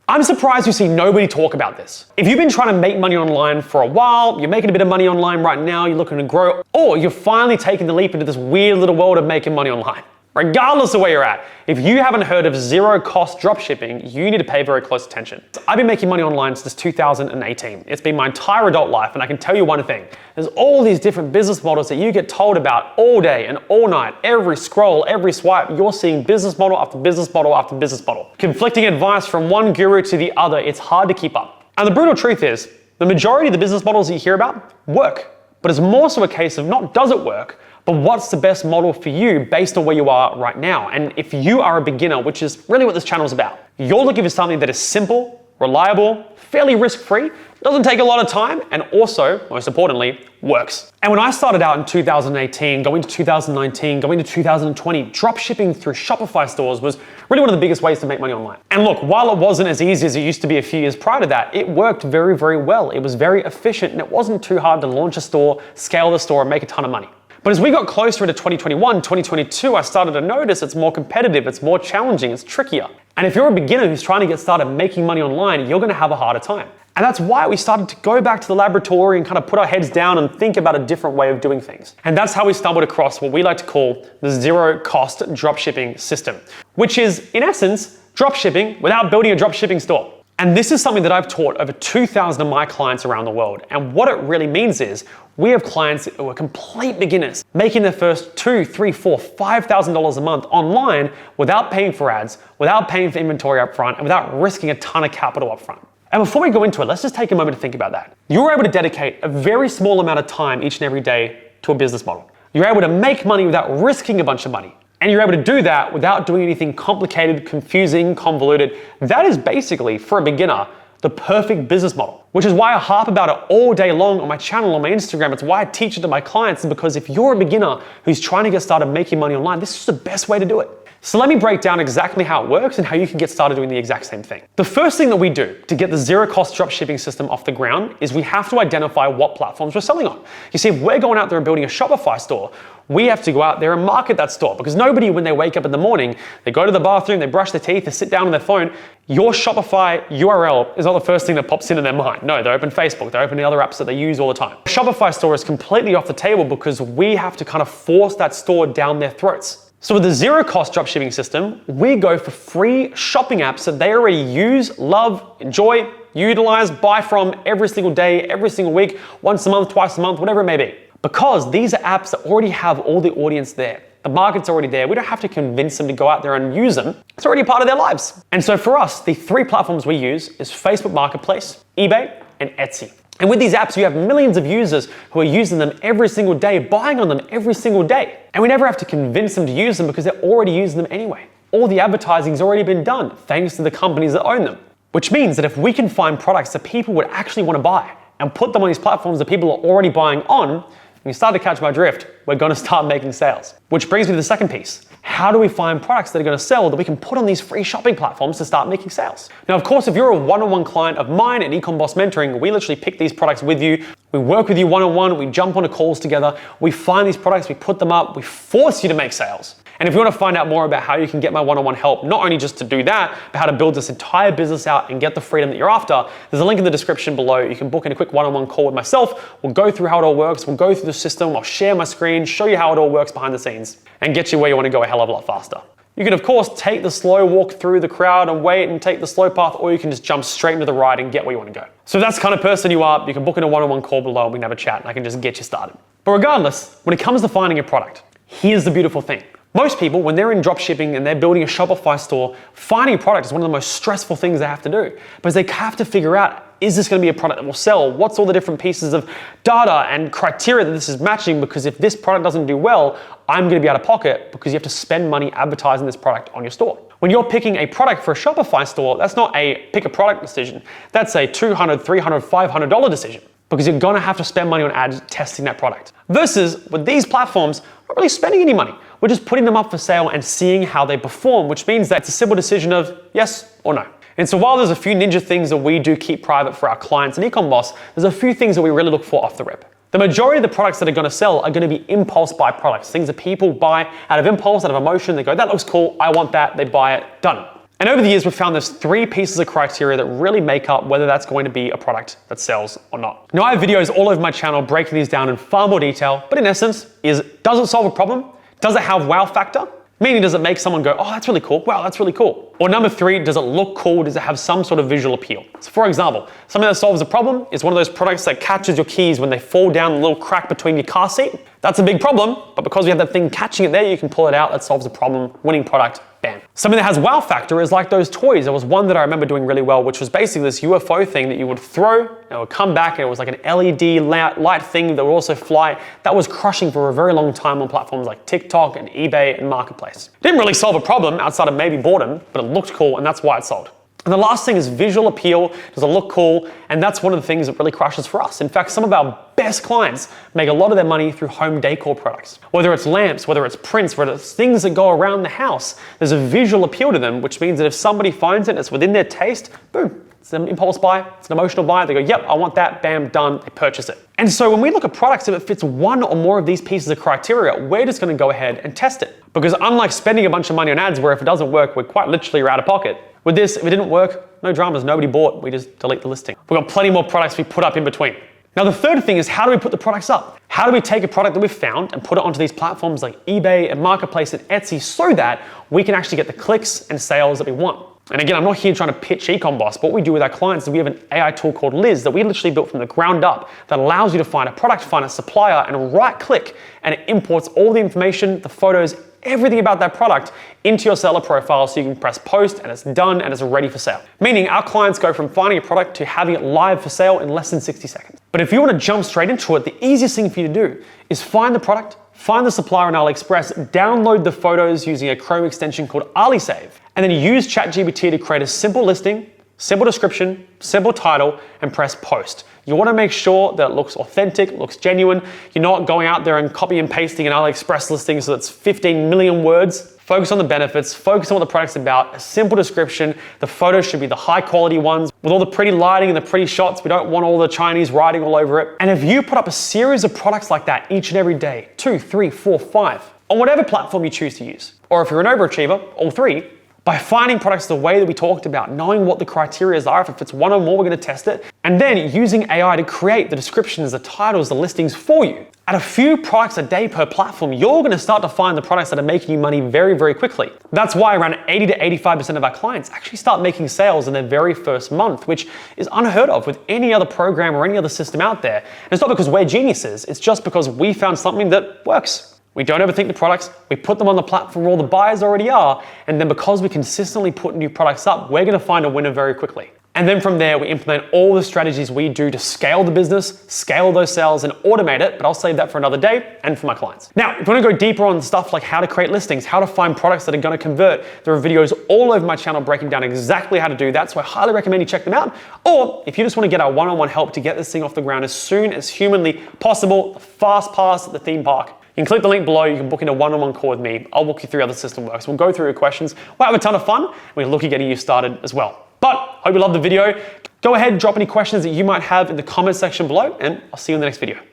I'm surprised you see nobody talk about this. If you've been trying to make money online for a while, you're making a bit of money online right now, you're looking to grow, or you're finally taking the leap into this weird little world of making money online. Regardless of where you're at, if you haven't heard of zero-cost dropshipping, you need to pay very close attention. I've been making money online since 2018. It's been my entire adult life, and I can tell you one thing. There's all these different business models that you get told about all day and all night. Every scroll, every swipe, you're seeing business model after business model after business model. Conflicting advice from one guru to the other, it's hard to keep up. And the brutal truth is, the majority of the business models that you hear about work, but it's more so a case of not does it work, but what's the best model for you based on where you are right now? And if you are a beginner, which is really what this channel is about, you're looking for something that is simple, reliable, fairly risk-free, doesn't take a lot of time, and also, most importantly, works. And when I started out in 2018, going to 2019, going to 2020, dropshipping through Shopify stores was really one of the biggest ways to make money online. And look, while it wasn't as easy as it used to be a few years prior to that, it worked very, very well. It was very efficient, and it wasn't too hard to launch a store, scale the store, and make a ton of money. But as we got closer to 2021, 2022, I started to notice it's more competitive, it's more challenging, it's trickier. And if you're a beginner who's trying to get started making money online, you're gonna have a harder time. And that's why we started to go back to the laboratory and kind of put our heads down and think about a different way of doing things. And that's how we stumbled across what we like to call the zero-cost dropshipping system, which is, in essence, dropshipping without building a dropshipping store. And this is something that I've taught over 2,000 of my clients around the world. And what it really means is we have clients who are complete beginners, making their first $2,000, $3,000, $4,000, $5,000 a month online without paying for ads, without paying for inventory up front, and without risking a ton of capital up front. And before we go into it, let's just take a moment to think about that. You're able to dedicate a very small amount of time each and every day to a business model. You're able to make money without risking a bunch of money. And you're able to do that without doing anything complicated, confusing, convoluted. That is basically, for a beginner, the perfect business model, which is why I harp about it all day long on my channel, on my Instagram. It's why I teach it to my clients, because if you're a beginner who's trying to get started making money online, this is the best way to do it. So let me break down exactly how it works and how you can get started doing the exact same thing. The first thing that we do to get the zero-cost dropshipping system off the ground is we have to identify what platforms we're selling on. You see, if we're going out there and building a Shopify store, we have to go out there and market that store, because nobody, when they wake up in the morning, they go to the bathroom, they brush their teeth, they sit down on their phone, your Shopify URL is not the first thing that pops into their mind. No, they open Facebook, they open the other apps that they use all the time. Shopify store is completely off the table because we have to kind of force that store down their throats. So with the zero-cost dropshipping system, we go for free shopping apps that they already use, love, enjoy, utilize, buy from every single day, every single week, once a month, twice a month, whatever it may be. Because these are apps that already have all the audience there. The market's already there. We don't have to convince them to go out there and use them. It's already a part of their lives. And so for us, the three platforms we use is Facebook Marketplace, eBay, and Etsy. And with these apps, you have millions of users who are using them every single day, buying on them every single day. And we never have to convince them to use them because they're already using them anyway. All the advertising's already been done thanks to the companies that own them. Which means that if we can find products that people would actually want to buy and put them on these platforms that people are already buying on, you start to catch my drift, we're going to start making sales. Which brings me to the second piece. How do we find products that are going to sell that we can put on these free shopping platforms to start making sales? Now, of course, if you're a one-on-one client of mine at Ecom Boss Mentoring, we literally pick these products with you. We work with you one-on-one, we jump onto calls together, we find these products, we put them up, we force you to make sales. And if you want to find out more about how you can get my one-on-one help, not only just to do that, but how to build this entire business out and get the freedom that you're after, there's a link in the description below. You can book in a quick one-on-one call with myself. We'll go through how it all works. We'll go through the system. I'll share my screen, show you how it all works behind the scenes, and get you where you want to go a hell of a lot faster. You can, of course, take the slow walk through the crowd and wait and take the slow path, or you can just jump straight into the ride and get where you want to go. So if that's the kind of person you are, you can book in a one-on-one call below and we can have a chat and I can just get you started. But regardless, when it comes to finding a product, here's the beautiful thing. Most people, when they're in dropshipping and they're building a Shopify store, finding a product is one of the most stressful things they have to do. Because they have to figure out, is this going to be a product that will sell? What's all the different pieces of data and criteria that this is matching? Because if this product doesn't do well, I'm going to be out of pocket because you have to spend money advertising this product on your store. When you're picking a product for a Shopify store, that's not a pick a product decision. That's a $200, $300, $500 decision. Because you're going to have to spend money on ads testing that product. Versus with these platforms, we're not really spending any money. We're just putting them up for sale and seeing how they perform, which means that it's a simple decision of yes or no. And so while there's a few ninja things that we do keep private for our clients in Ecom Boss, there's a few things that we really look for off the rip. The majority of the products that are going to sell are going to be impulse buy products, things that people buy out of impulse, out of emotion. They go, that looks cool, I want that, they buy it, done. And over the years, we've found there's 3 pieces of criteria that really make up whether that's going to be a product that sells or not. Now, I have videos all over my channel breaking these down in far more detail, but in essence, does it solve a problem? Does it have wow factor? Meaning, does it make someone go, oh, that's really cool. Wow, that's really cool. Or number 3, does it look cool? Does it have some sort of visual appeal? So for example, something that solves a problem is one of those products that catches your keys when they fall down the little crack between your car seat. That's a big problem, but because we have that thing catching it there, you can pull it out. That solves a problem. Winning product, bam. Something that has wow factor is like those toys. There was one that I remember doing really well, which was basically this UFO thing that you would throw, and it would come back, and it was like an LED light thing that would also fly. That was crushing for a very long time on platforms like TikTok and eBay and Marketplace. It didn't really solve a problem outside of maybe boredom, but it looked cool, and that's why it sold. And the last thing is visual appeal. Does it look cool? And that's one of the things that really crushes for us. In fact, some of our best clients make a lot of their money through home decor products. Whether it's lamps, whether it's prints, whether it's things that go around the house, there's a visual appeal to them, which means that if somebody finds it and it's within their taste, boom, it's an impulse buy, it's an emotional buy. They go, yep, I want that, bam, done, they purchase it. And so when we look at products, if it fits one or more of these pieces of criteria, we're just gonna go ahead and test it. Because unlike spending a bunch of money on ads where if it doesn't work, we're quite literally out of pocket. With this, if it didn't work, no dramas, nobody bought, we just delete the listing. We've got plenty more products we put up in between. Now, the third thing is, how do we put the products up? How do we take a product that we've found and put it onto these platforms like eBay and Marketplace and Etsy so that we can actually get the clicks and sales that we want? And again, I'm not here trying to pitch Ecom Boss, but what we do with our clients is we have an AI tool called Liz that we literally built from the ground up that allows you to find a product, find a supplier, and right click, and it imports all the information, the photos, everything about that product into your seller profile so you can press post and it's done and it's ready for sale. Meaning our clients go from finding a product to having it live for sale in less than 60 seconds. But if you want to jump straight into it, the easiest thing for you to do is find the product, find the supplier on AliExpress, download the photos using a Chrome extension called AliSave, and then use ChatGPT to create a simple listing, simple description, simple title, and press post. You want to make sure that it looks authentic, looks genuine. You're not going out there and copy and pasting an AliExpress listing so it's 15 million words. Focus on the benefits, focus on what the product's about, a simple description. The photos should be the high quality ones with all the pretty lighting and the pretty shots. We don't want all the Chinese writing all over it. And if you put up a series of products like that each and every day, 2, 3, 4, 5, on whatever platform you choose to use, or if you're an overachiever, all 3, by finding products the way that we talked about, knowing what the criteria are, if it's one or more, we're gonna test it, and then using AI to create the descriptions, the titles, the listings for you. At a few products a day per platform, you're gonna start to find the products that are making you money very, very quickly. That's why around 80 to 85% of our clients actually start making sales in their very first month, which is unheard of with any other program or any other system out there. And it's not because we're geniuses, it's just because we found something that works. We don't overthink the products, we put them on the platform where all the buyers already are, and then because we consistently put new products up, we're gonna find a winner very quickly. And then from there, we implement all the strategies we do to scale the business, scale those sales, and automate it, but I'll save that for another day and for my clients. Now, if you wanna go deeper on stuff like how to create listings, how to find products that are gonna convert, there are videos all over my channel breaking down exactly how to do that, so I highly recommend you check them out. Or if you just wanna get our one-on-one help to get this thing off the ground as soon as humanly possible, the fast pass at the theme park, you can click the link below, you can book in a one-on-one call with me. I'll walk you through how the system works. We'll go through your questions. We'll have a ton of fun. We'll look at getting you started as well. But hope you loved the video. Go ahead, drop any questions that you might have in the comment section below, and I'll see you in the next video.